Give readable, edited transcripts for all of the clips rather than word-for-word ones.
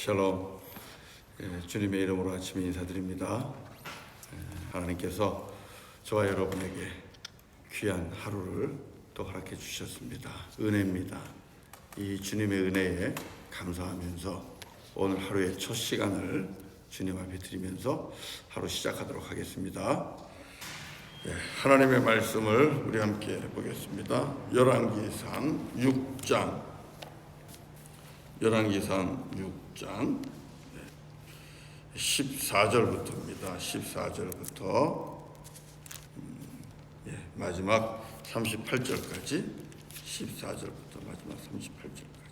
샬롬. 주님의 이름으로 아침에 인사드립니다. 하나님께서 저와 여러분에게 귀한 하루를 또 허락해 주셨습니다. 은혜입니다. 이 주님의 은혜에 감사하면서 오늘 하루의 첫 시간을 주님 앞에 드리면서 하루 시작하도록 하겠습니다. 하나님의 말씀을 우리 함께 보겠습니다. 열왕기상 6장 14절부터입니다. 14절부터 마지막 38절까지 14절부터 마지막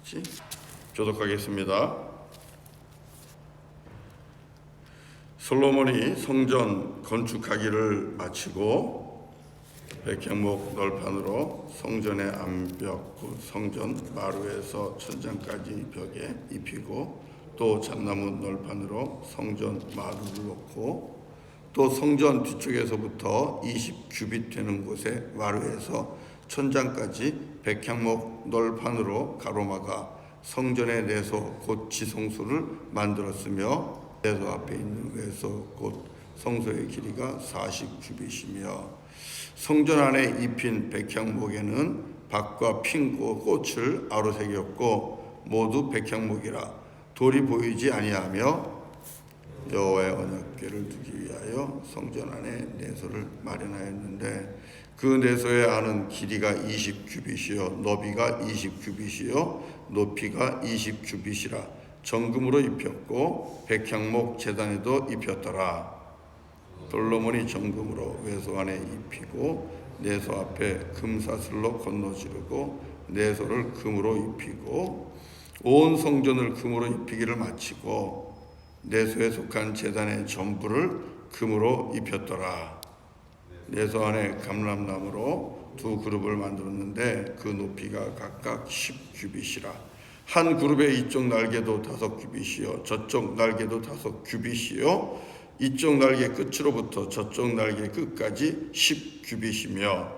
38절까지 교독하겠습니다. 솔로몬이 성전 건축하기를 마치고 백향목 널판으로 성전의 암벽 곧 성전 마루에서 천장까지 벽에 입히고 또 잣나무 널판으로 성전 마루를 놓고 또 성전 뒤쪽에서부터 20규빗 되는 곳에 마루에서 천장까지 백향목 널판으로 가로막아 성전의 내소 곧 지성소를 만들었으며 내소 앞에 있는 외소 곧 성소의 길이가 40규빗이며 성전 안에 입힌 백향목에는 박과 핀 꽃을 아로새겼고 모두 백향목이라 돌이 보이지 아니하며 여호와의 언약궤를 두기 위하여 성전 안에 내소를 마련하였는데 그 내소의 안은 길이가 20규빗이요 너비가 20규빗이요 높이가 20규빗이라 정금으로 입혔고 백향목 제단에도 입혔더라. 솔로몬이 정금으로 외소 안에 입히고 내소 앞에 금사슬로 건너지르고 내소를 금으로 입히고 온 성전을 금으로 입히기를 마치고 내소에 속한 제단의 전부를 금으로 입혔더라. 내소 안에 감람나무로 두 그룹을 만들었는데 그 높이가 각각 10규빗이라 한 그룹의 이쪽 날개도 5규빗이요 저쪽 날개도 5규빗이요 이쪽 날개 끝으로부터 저쪽 날개 끝까지 10규빗이며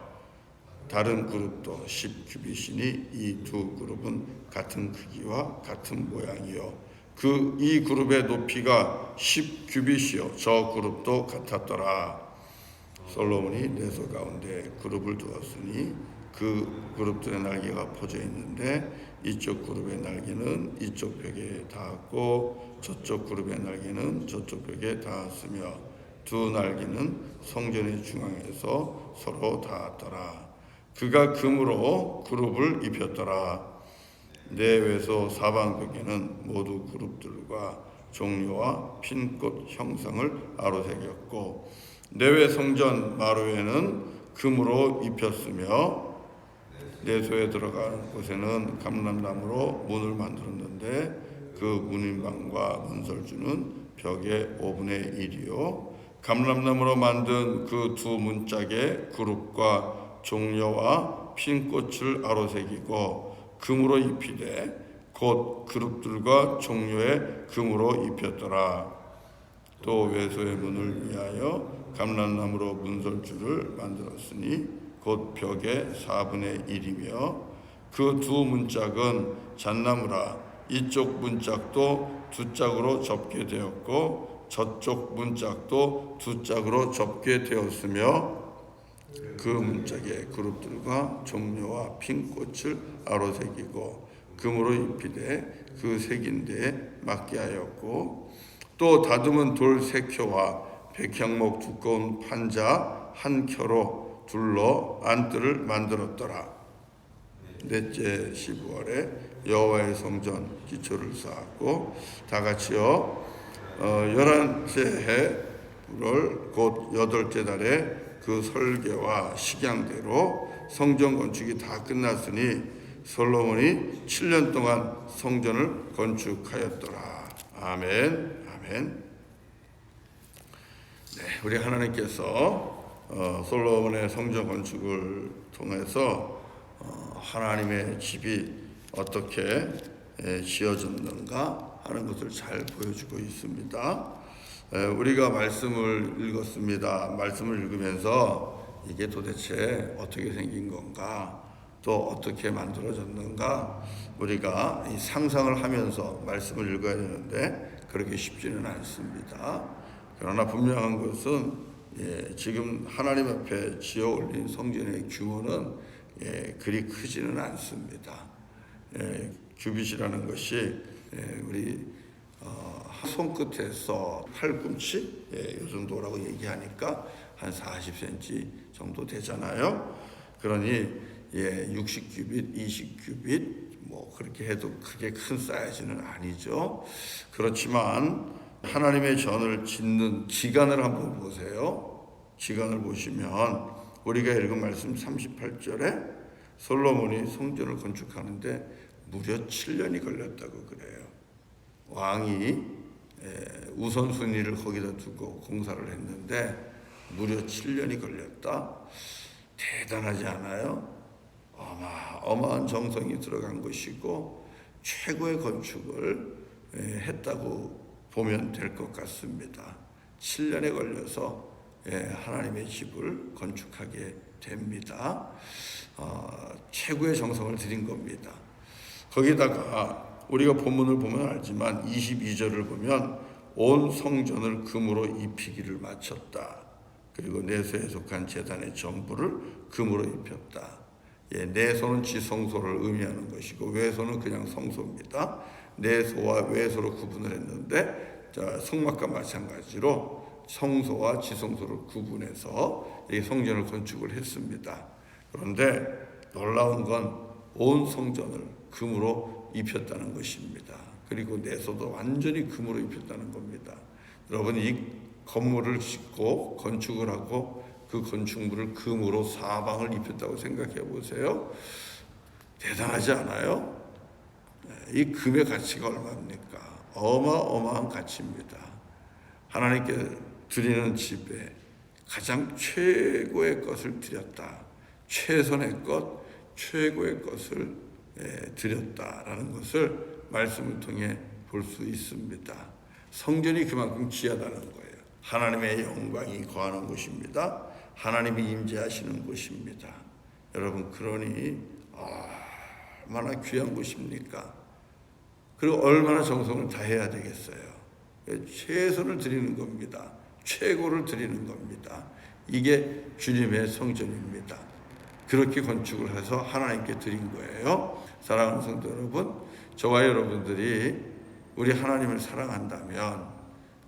다른 그룹도 10규빗이니 이 두 그룹은 같은 크기와 같은 모양이요 이 그룹의 높이가 10규빗이요 저 그룹도 같았더라. 솔로몬이 내소 가운데 그룹을 두었으니 그 그룹들의 날개가 퍼져 있는데 이쪽 그룹의 날개는 이쪽 벽에 닿았고 저쪽 그룹의 날개는 저쪽 벽에 닿았으며 두 날개는 성전의 중앙에서 서로 닿았더라. 그가 금으로 그룹을 입혔더라. 내외소 사방벽에는 모두 그룹들과 종려와 핀꽃 형상을 아로새겼고 내외 성전 마루에는 금으로 입혔으며 내소에 들어가는 곳에는 감람나무로 문을 만들었는데 그 문인방과 문설주는 벽의 5분의 1이요 감람나무로 만든 그 두 문짝에 그룹과 종려와 핀꽃을 아로새기고 금으로 입히되 곧 그룹들과 종려에 금으로 입혔더라. 또 외소의 문을 위하여 감람나무로 문설주를 만들었으니 곧 벽의 4분의 1이며 그 두 문짝은 잣나무라 이쪽 문짝도 두 짝으로 접게 되었고 저쪽 문짝도 두 짝으로 접게 되었으며 그 문짝의 그룹들과 종려와 핀꽃을 아로새기고 금으로 입히되 그 새긴 데에 맞게 하였고 또 다듬은 돌 3켜와 백향목 두꺼운 판자 1켜로 둘러 안뜰을 만들었더라. 넷째 15월에 여호와의 성전 기초를 쌓았고 다 같이요 11째 해를 곧 8째 달에 그 설계와 식양대로 성전 건축이 다 끝났으니 솔로몬이 7년 동안 성전을 건축하였더라. 아멘. 아멘. 네, 우리 하나님께서 솔로몬의 성전 건축을 통해서 하나님의 집이 어떻게 지어졌는가 하는 것을 잘 보여주고 있습니다. 우리가 말씀을 읽었습니다. 말씀을 읽으면서 이게 도대체 어떻게 생긴 건가 또 어떻게 만들어졌는가 우리가 이 상상을 하면서 말씀을 읽어야 되는데 그렇게 쉽지는 않습니다. 그러나 분명한 것은 지금 하나님 앞에 지어 올린 성전의 규모는 그리 크지는 않습니다. 규빗이라는 것이 우리 손끝에서 팔꿈치 요 정도라고 얘기하니까 한 40cm 정도 되잖아요. 그러니 60규빗, 20규빗 뭐 그렇게 해도 크게 큰 사이즈는 아니죠. 그렇지만 하나님의 전을 짓는 기간을 한번 보세요. 기간을 보시면 우리가 읽은 말씀 38절에 솔로몬이 성전을 건축하는데 무려 7년이 걸렸다고 그래요. 왕이 우선순위를 거기다 두고 공사를 했는데 무려 7년이 걸렸다. 대단하지 않아요? 어마어마한 정성이 들어간 것이고 최고의 건축을 했다고 보면 될 것 같습니다. 7년에 걸려서 하나님의 집을 건축하게 됩니다. 최고의 정성을 들인 겁니다. 거기다가 우리가 본문을 보면 알지만 22절을 보면 온 성전을 금으로 입히기를 마쳤다. 그리고 내소에 속한 제단의 전부를 금으로 입혔다. 내소는 지성소를 의미하는 것이고 외소는 그냥 성소입니다. 내소와 외소로 구분을 했는데 성막과 마찬가지로 성소와 지성소를 구분해서 이 성전을 건축을 했습니다. 그런데 놀라운 건 온 성전을 금으로 입혔다는 것입니다. 그리고 내소도 완전히 금으로 입혔다는 겁니다. 여러분 이 건물을 짓고 건축을 하고 그 건축물을 금으로 사방을 입혔다고 생각해 보세요. 대단하지 않아요? 이 금의 가치가 얼마입니까? 어마어마한 가치입니다. 하나님께 드리는 집에 가장 최고의 것을 드렸다. 최선의 것, 최고의 것을 드렸다라는 것을 말씀을 통해 볼 수 있습니다. 성전이 그만큼 귀하다는 거예요. 하나님의 영광이 거하는 곳입니다. 하나님이 임재하시는 곳입니다. 여러분 그러니 얼마나 귀한 곳입니까? 그리고 얼마나 정성을 다해야 되겠어요. 최선을 드리는 겁니다. 최고를 드리는 겁니다. 이게 주님의 성전입니다. 그렇게 건축을 해서 하나님께 드린 거예요. 사랑하는 성도 여러분, 저와 여러분들이 우리 하나님을 사랑한다면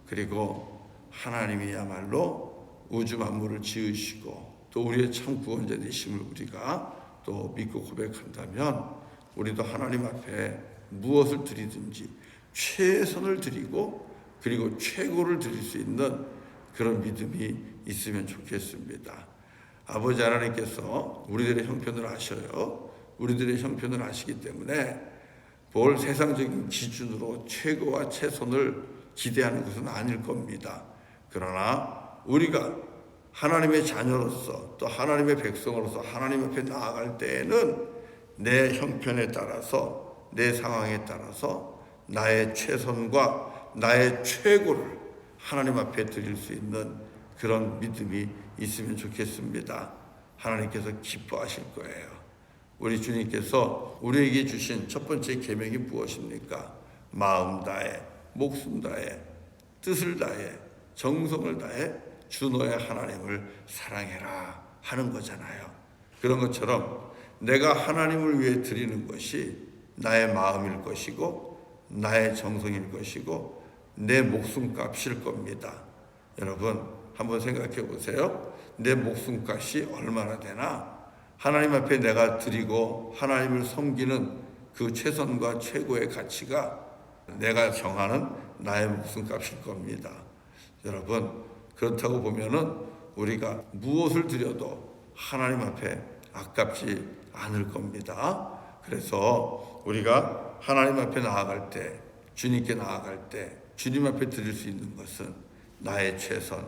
그리고 하나님이야말로 우주 만물을 지으시고 또 우리의 참 구원자 되심을 우리가 또 믿고 고백한다면 우리도 하나님 앞에 무엇을 드리든지 최선을 드리고 그리고 최고를 드릴 수 있는 그런 믿음이 있으면 좋겠습니다. 아버지 하나님께서 우리들의 형편을 아셔요. 우리들의 형편을 아시기 때문에 뭘 세상적인 기준으로 최고와 최선을 기대하는 것은 아닐 겁니다. 그러나 우리가 하나님의 자녀로서 또 하나님의 백성으로서 하나님 앞에 나아갈 때에는 내 형편에 따라서 내 상황에 따라서 나의 최선과 나의 최고를 하나님 앞에 드릴 수 있는 그런 믿음이 있으면 좋겠습니다. 하나님께서 기뻐하실 거예요. 우리 주님께서 우리에게 주신 첫 번째 계명이 무엇입니까? 마음 다해, 목숨 다해, 뜻을 다해, 정성을 다해 주 너의 하나님을 사랑해라 하는 거잖아요. 그런 것처럼 내가 하나님을 위해 드리는 것이 나의 마음일 것이고 나의 정성일 것이고 내 목숨값일 겁니다. 여러분 한번 생각해 보세요. 내 목숨값이 얼마나 되나? 하나님 앞에 내가 드리고 하나님을 섬기는 그 최선과 최고의 가치가 내가 정하는 나의 목숨값일 겁니다. 여러분 그렇다고 보면은 우리가 무엇을 드려도 하나님 앞에 아깝지 않을 겁니다. 그래서 우리가 하나님 앞에 나아갈 때, 주님께 나아갈 때 주님 앞에 드릴 수 있는 것은 나의 최선,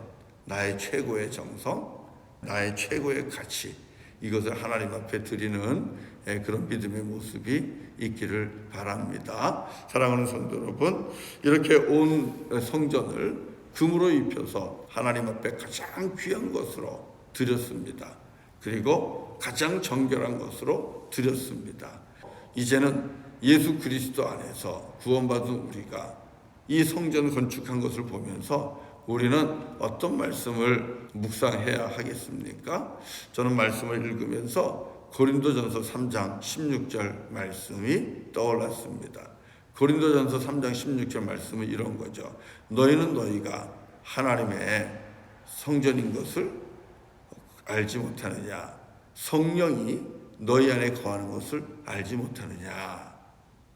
나의 최고의 정성, 나의 최고의 가치, 이것을 하나님 앞에 드리는 그런 믿음의 모습이 있기를 바랍니다. 사랑하는 성도 여러분, 이렇게 온 성전을 금으로 입혀서 하나님 앞에 가장 귀한 것으로 드렸습니다. 그리고 가장 정결한 것으로 드렸습니다. 이제는 예수 그리스도 안에서 구원받은 우리가 이 성전 건축한 것을 보면서 우리는 어떤 말씀을 묵상해야 하겠습니까? 저는 말씀을 읽으면서 고린도전서 3장 16절 말씀이 떠올랐습니다. 고린도전서 3장 16절 말씀은 이런 거죠. 너희는 너희가 하나님의 성전인 것을 알지 못하느냐? 성령이 너희 안에 거하는 것을 알지 못하느냐?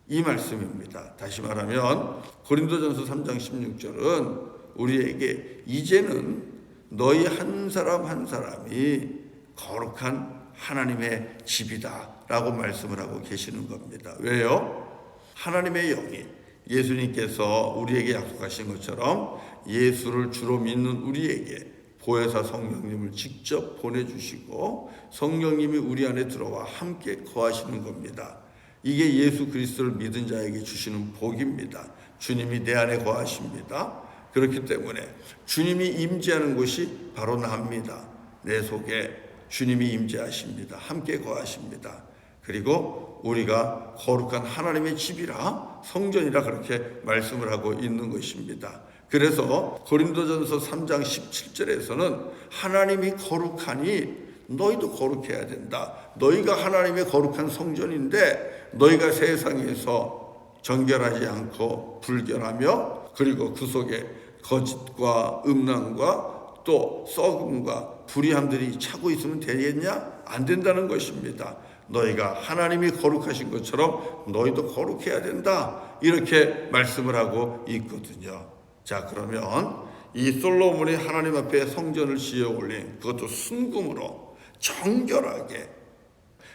이 말씀입니다. 다시 말하면 고린도전서 3장 16절은 우리에게 이제는 너희 한 사람 한 사람이 거룩한 하나님의 집이다 라고 말씀을 하고 계시는 겁니다. 왜요? 하나님의 영이 예수님께서 우리에게 약속하신 것처럼 예수를 주로 믿는 우리에게 보혜사 성령님을 직접 보내주시고 성령님이 우리 안에 들어와 함께 거하시는 겁니다. 이게 예수 그리스도를 믿은 자에게 주시는 복입니다. 주님이 내 안에 거하십니다. 그렇기 때문에 주님이 임재하는 곳이 바로 나입니다. 내 속에 주님이 임재하십니다. 함께 거하십니다. 그리고 우리가 거룩한 하나님의 집이라 성전이라 그렇게 말씀을 하고 있는 것입니다. 그래서 고린도전서 3장 17절에서는 하나님이 거룩하니 너희도 거룩해야 된다. 너희가 하나님의 거룩한 성전인데 너희가 세상에서 정결하지 않고 불결하며 그리고 그 속에 거짓과 음란과 또 썩음과 불의함들이 차고 있으면 되겠냐? 안 된다는 것입니다. 너희가 하나님이 거룩하신 것처럼 너희도 거룩해야 된다. 이렇게 말씀을 하고 있거든요. 자, 그러면 이 솔로몬이 하나님 앞에 성전을 지어 올린 그것도 순금으로 정결하게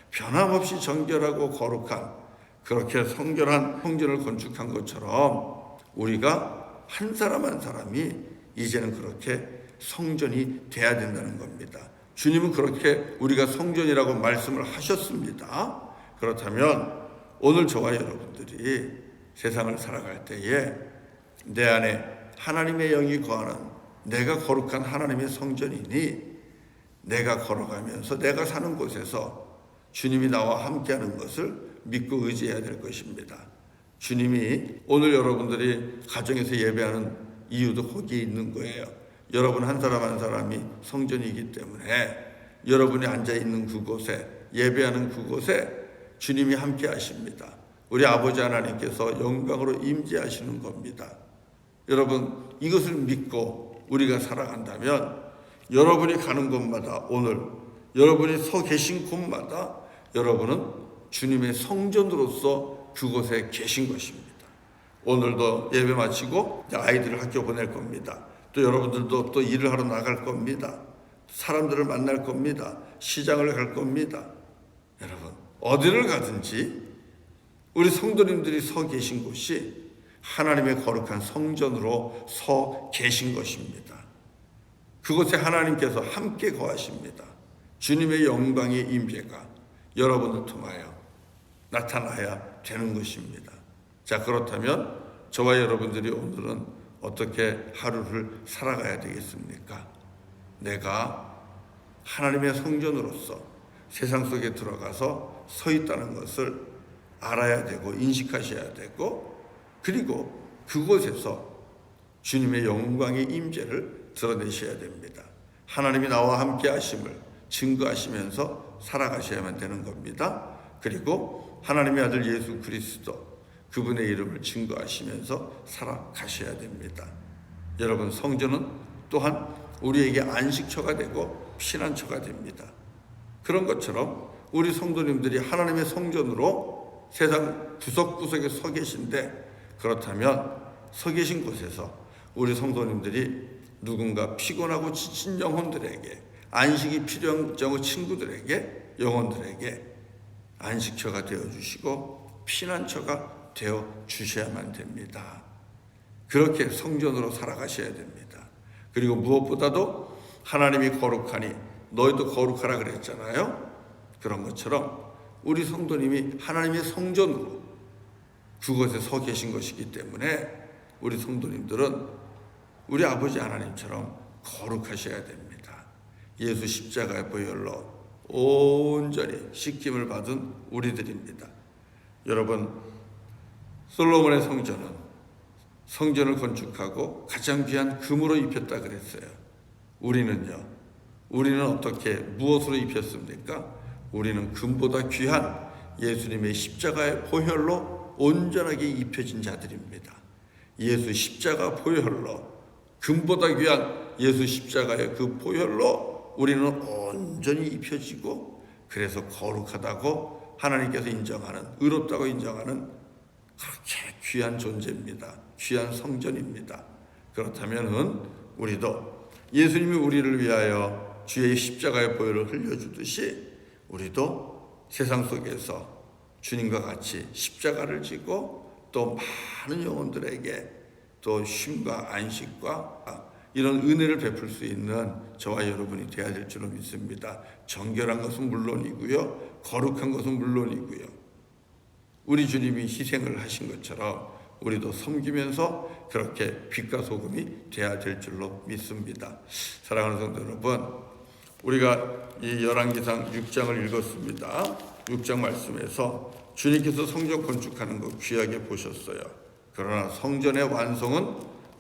변함없이 정결하고 거룩한 그렇게 성결한 성전을 건축한 것처럼 우리가 한 사람 한 사람이 이제는 그렇게 성전이 돼야 된다는 겁니다. 주님은 그렇게 우리가 성전이라고 말씀을 하셨습니다. 그렇다면 오늘 저와 여러분들이 세상을 살아갈 때에 내 안에 하나님의 영이 거하는 내가 거룩한 하나님의 성전이니 내가 걸어가면서 내가 사는 곳에서 주님이 나와 함께하는 것을 믿고 의지해야 될 것입니다. 주님이 오늘 여러분들이 가정에서 예배하는 이유도 거기에 있는 거예요. 여러분 한 사람 한 사람이 성전이기 때문에 여러분이 앉아있는 그곳에 예배하는 그곳에 주님이 함께 하십니다. 우리 아버지 하나님께서 영광으로 임재하시는 겁니다. 여러분 이것을 믿고 우리가 살아간다면 여러분이 가는 곳마다 오늘 여러분이 서 계신 곳마다 여러분은 주님의 성전으로서 그곳에 계신 것입니다. 오늘도 예배 마치고 아이들을 학교 보낼 겁니다. 또 여러분들도 또 일을 하러 나갈 겁니다. 사람들을 만날 겁니다. 시장을 갈 겁니다. 여러분 어디를 가든지 우리 성도님들이 서 계신 곳이 하나님의 거룩한 성전으로 서 계신 것입니다. 그곳에 하나님께서 함께 거하십니다. 주님의 영광의 임재가 여러분을 통하여 나타나야 되는 것입니다. 자, 그렇다면 저와 여러분들이 오늘은 어떻게 하루를 살아가야 되겠습니까? 내가 하나님의 성전으로서 세상 속에 들어가서 서 있다는 것을 알아야 되고 인식하셔야 되고 그리고 그곳에서 주님의 영광의 임재를 드러내셔야 됩니다. 하나님이 나와 함께 하심을 증거하시면서 살아가셔야만 되는 겁니다. 그리고 하나님의 아들 예수 그리스도 그분의 이름을 증거하시면서 살아가셔야 됩니다. 여러분 성전은 또한 우리에게 안식처가 되고 피난처가 됩니다. 그런 것처럼 우리 성도님들이 하나님의 성전으로 세상 구석구석에 서 계신데 그렇다면 서 계신 곳에서 우리 성도님들이 누군가 피곤하고 지친 영혼들에게 안식이 필요한 친구들에게 영혼들에게 안식처가 되어주시고 피난처가 되어주셔야만 됩니다. 그렇게 성전으로 살아가셔야 됩니다. 그리고 무엇보다도 하나님이 거룩하니 너희도 거룩하라 그랬잖아요. 그런 것처럼 우리 성도님이 하나님의 성전으로 그곳에 서 계신 것이기 때문에 우리 성도님들은 우리 아버지 하나님처럼 거룩하셔야 됩니다. 예수 십자가의 보혈로 온전히 씻김을 받은 우리들입니다. 여러분, 솔로몬의 성전을 건축하고 가장 귀한 금으로 입혔다 그랬어요. 우리는 어떻게 무엇으로 입혔습니까? 우리는 금보다 귀한 예수님의 십자가의 보혈로 온전하게 입혀진 자들입니다. 예수 십자가 보혈로, 금보다 귀한 예수 십자가의 그 보혈로 우리는 온전히 입혀지고, 그래서 거룩하다고 하나님께서 인정하는, 의롭다고 인정하는 그렇게 귀한 존재입니다. 귀한 성전입니다. 그렇다면은 우리도 예수님이 우리를 위하여 주의 십자가의 보혈을 흘려주듯이 우리도 세상 속에서 주님과 같이 십자가를 지고 또 많은 영혼들에게 또 쉼과 안식과 이런 은혜를 베풀 수 있는 저와 여러분이 되어야 될 줄로 믿습니다. 정결한 것은 물론이고요, 거룩한 것은 물론이고요, 우리 주님이 희생을 하신 것처럼 우리도 섬기면서 그렇게 빛과 소금이 되어야 될 줄로 믿습니다. 사랑하는 성도 여러분, 우리가 이 열왕기상 6장을 읽었습니다. 6장 말씀에서 주님께서 성전 건축하는 거 귀하게 보셨어요. 그러나 성전의 완성은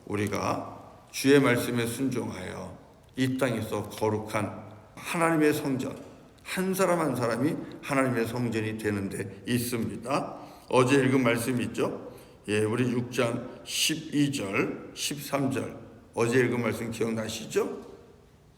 우리가 주의 말씀에 순종하여 이 땅에서 거룩한 하나님의 성전, 한 사람 한 사람이 하나님의 성전이 되는 데 있습니다. 어제 읽은 말씀이 있죠. 우리 6장 12절, 13절 어제 읽은 말씀 기억나시죠?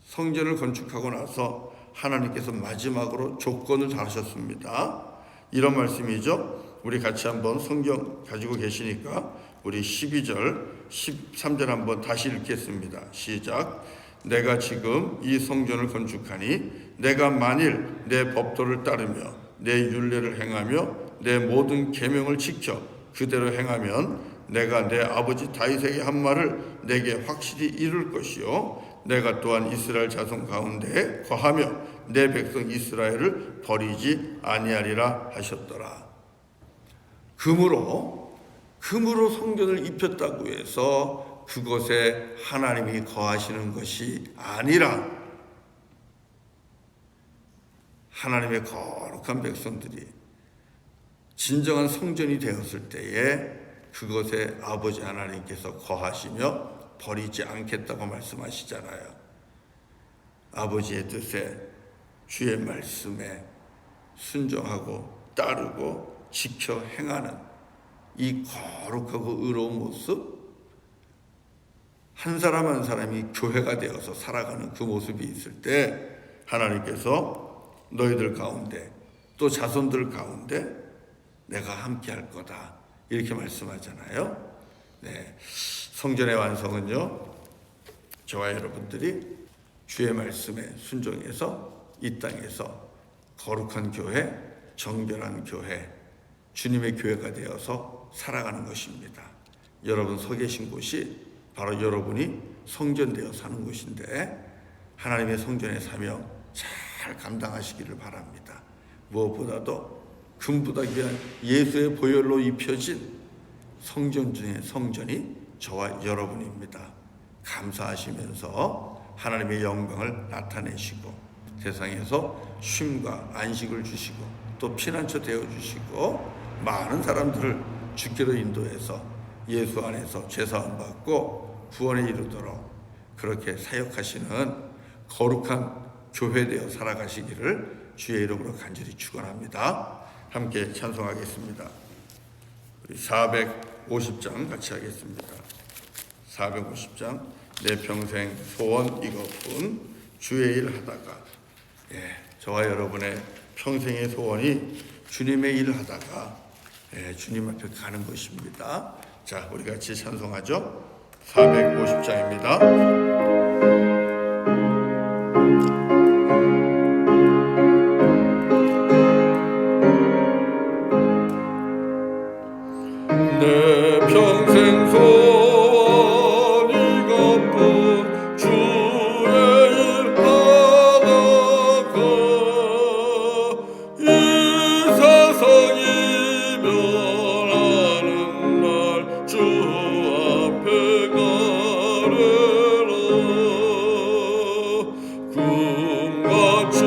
성전을 건축하고 나서 하나님께서 마지막으로 조건을 달으셨습니다. 이런 말씀이죠. 우리 같이 한번 성경 가지고 계시니까 우리 12절, 13절 한번 다시 읽겠습니다. 시작. 내가 지금 이 성전을 건축하니 내가 만일 내 법도를 따르며 내 율례를 행하며 내 모든 계명을 지켜 그대로 행하면 내가 내 아버지 다윗에게 한 말을 내게 확실히 이룰 것이요 내가 또한 이스라엘 자손 가운데 거하며 내 백성 이스라엘을 버리지 아니하리라 하셨더라. 금으로 성전을 입혔다고 해서 그것에 하나님이 거하시는 것이 아니라 하나님의 거룩한 백성들이 진정한 성전이 되었을 때에 그것에 아버지 하나님께서 거하시며 버리지 않겠다고 말씀하시잖아요. 아버지의 뜻에 주의 말씀에 순종하고 따르고 지켜 행하는 이 거룩하고 의로운 모습, 한 사람 한 사람이 교회가 되어서 살아가는 그 모습이 있을 때 하나님께서 너희들 가운데 또 자손들 가운데 내가 함께 할 거다 이렇게 말씀하잖아요. 성전의 완성은요, 저와 여러분들이 주의 말씀에 순종해서 이 땅에서 거룩한 교회, 정결한 교회, 주님의 교회가 되어서 살아가는 것입니다. 여러분 서 계신 곳이 바로 여러분이 성전되어 사는 곳인데 하나님의 성전의 사명 잘 감당하시기를 바랍니다. 무엇보다도 금보다 귀한 예수의 보혈로 입혀진 성전 중에 성전이 저와 여러분입니다. 감사하시면서 하나님의 영광을 나타내시고 세상에서 쉼과 안식을 주시고 또 피난처 되어주시고 많은 사람들을 주께로 인도해서 예수 안에서 죄사함 받고 구원에 이르도록 그렇게 사역하시는 거룩한 교회 되어 살아가시기를 주의 이름으로 간절히 축원합니다. 함께 찬송하겠습니다. 우리 450장 같이 하겠습니다. 450장 내 평생 소원 이것뿐 주의 일 하다가, 저와 여러분의 평생의 소원이 주님의 일 하다가 주님 앞에 가는 것입니다. 자, 우리 같이 찬송하죠. 450장입니다. 내 평생 소원 이것뿐 주의 일 하다가 이 세상이 변하는 날 주 앞에 가리라. 꿈같이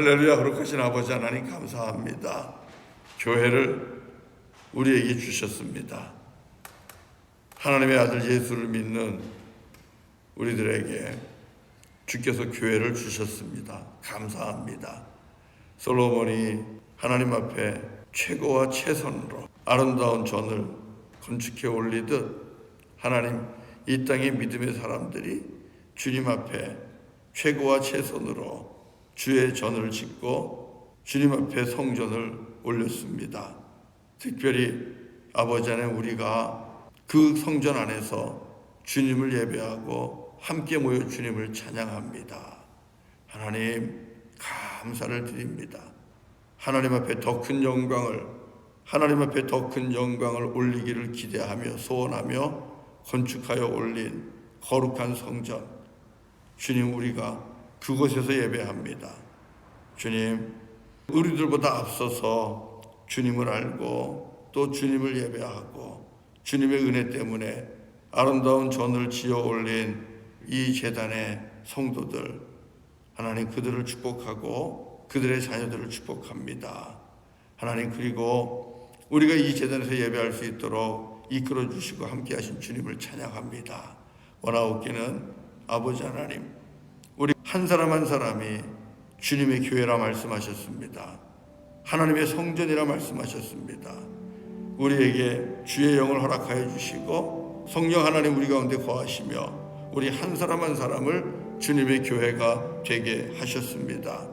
할렐루야. 거룩하신 아버지 하나님 감사합니다. 교회를 우리에게 주셨습니다. 하나님의 아들 예수를 믿는 우리들에게 주께서 교회를 주셨습니다. 감사합니다. 솔로몬이 하나님 앞에 최고와 최선으로 아름다운 전을 건축해 올리듯 하나님 이 땅의 믿음의 사람들이 주님 앞에 최고와 최선으로 주의 전을 짓고 주님 앞에 성전을 올렸습니다. 특별히 아버지 안에 우리가 그 성전 안에서 주님을 예배하고 함께 모여 주님을 찬양합니다. 하나님 감사를 드립니다. 하나님 앞에 더 큰 영광을 올리기를 기대하며 소원하며 건축하여 올린 거룩한 성전, 주님 우리가 그곳에서 예배합니다. 주님 우리들보다 앞서서 주님을 알고 또 주님을 예배하고 주님의 은혜 때문에 아름다운 전을 지어 올린 이 제단의 성도들, 하나님 그들을 축복하고 그들의 자녀들을 축복합니다. 하나님 그리고 우리가 이 제단에서 예배할 수 있도록 이끌어 주시고 함께 하신 주님을 찬양합니다. 원하옵기는 아버지 하나님, 우리 한 사람 한 사람이 주님의 교회라 말씀하셨습니다. 하나님의 성전이라 말씀하셨습니다. 우리에게 주의 영을 허락하여 주시고 성령 하나님 우리 가운데 거하시며 우리 한 사람 한 사람을 주님의 교회가 되게 하셨습니다.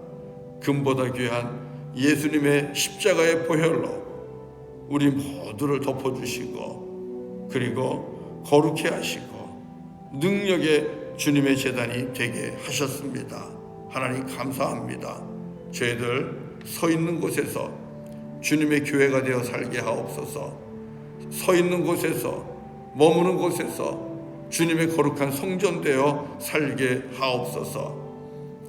금보다 귀한 예수님의 십자가의 보혈로 우리 모두를 덮어주시고 그리고 거룩해 하시고 능력의 주님의 제단이 되게 하셨습니다. 하나님 감사합니다. 저희들 서 있는 곳에서 주님의 교회가 되어 살게 하옵소서. 서 있는 곳에서 머무는 곳에서 주님의 거룩한 성전 되어 살게 하옵소서.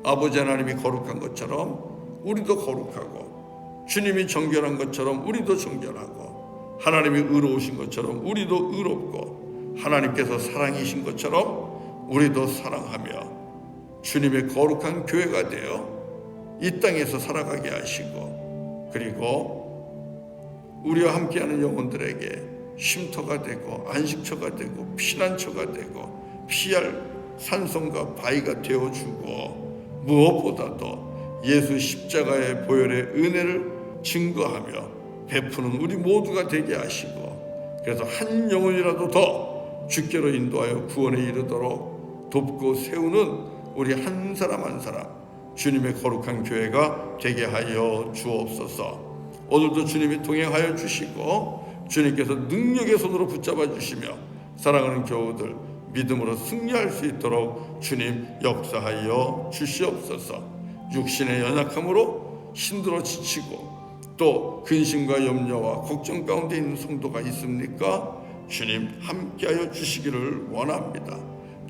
아버지 하나님이 거룩한 것처럼 우리도 거룩하고 주님이 정결한 것처럼 우리도 정결하고 하나님이 의로우신 것처럼 우리도 의롭고 하나님께서 사랑이신 것처럼 우리도 사랑하며 주님의 거룩한 교회가 되어 이 땅에서 살아가게 하시고 그리고 우리와 함께하는 영혼들에게 쉼터가 되고 안식처가 되고 피난처가 되고 피할 산성과 바위가 되어주고 무엇보다도 예수 십자가의 보혈의 은혜를 증거하며 베푸는 우리 모두가 되게 하시고 그래서 한 영혼이라도 더 주께로 인도하여 구원에 이르도록 돕고 세우는 우리 한 사람 한 사람 주님의 거룩한 교회가 되게 하여 주옵소서. 오늘도 주님이 동행하여 주시고 주님께서 능력의 손으로 붙잡아 주시며 사랑하는 교우들 믿음으로 승리할 수 있도록 주님 역사하여 주시옵소서. 육신의 연약함으로 힘들어 지치고 또 근심과 염려와 걱정 가운데 있는 성도가 있습니까? 주님 함께하여 주시기를 원합니다.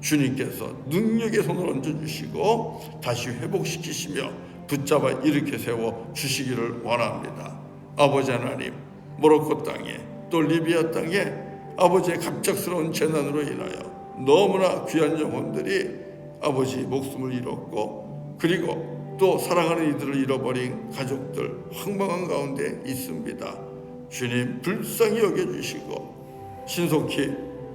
주님께서 능력의 손을 얹어주시고 다시 회복시키시며 붙잡아 일으켜 세워 주시기를 원합니다. 아버지 하나님, 모로코 땅에 또 리비아 땅에 아버지의 갑작스러운 재난으로 인하여 너무나 귀한 영혼들이 아버지 목숨을 잃었고 그리고 또 사랑하는 이들을 잃어버린 가족들 황망한 가운데 있습니다. 주님 불쌍히 여겨주시고 신속히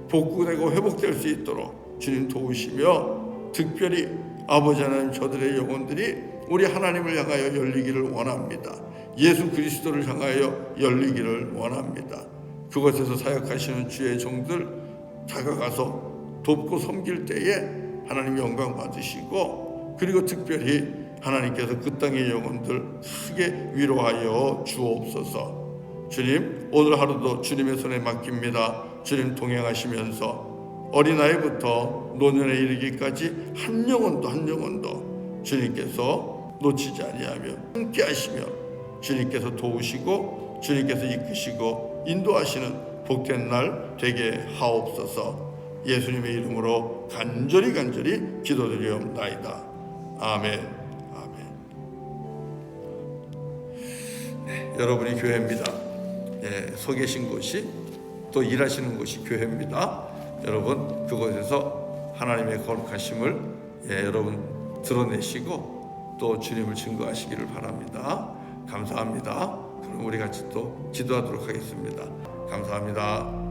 복구되고 회복될 수 있도록 주님 도우시며 특별히 아버지 하나님 저들의 영혼들이 우리 하나님을 향하여 열리기를 원합니다. 예수 그리스도를 향하여 열리기를 원합니다. 그곳에서 사역하시는 주의 종들 다가가서 돕고 섬길 때에 하나님 영광 받으시고 그리고 특별히 하나님께서 그 땅의 영혼들 크게 위로하여 주옵소서. 주님 오늘 하루도 주님의 손에 맡깁니다. 주님 동행하시면서 어린아이부터 노년에 이르기까지 한 영혼도 주님께서 놓치지 아니하며 함께 하시며 주님께서 도우시고 주님께서 이끄시고 인도하시는 복된 날 되게 하옵소서. 예수님의 이름으로 간절히 기도드리옵나이다. 아멘. 아멘. 네, 여러분이 교회입니다. 서 계신 곳이 또 일하시는 곳이 교회입니다. 여러분 그곳에서 하나님의 거룩하심을 여러분 드러내시고 또 주님을 증거하시기를 바랍니다. 감사합니다. 그럼 우리 같이 또 기도하도록 하겠습니다. 감사합니다.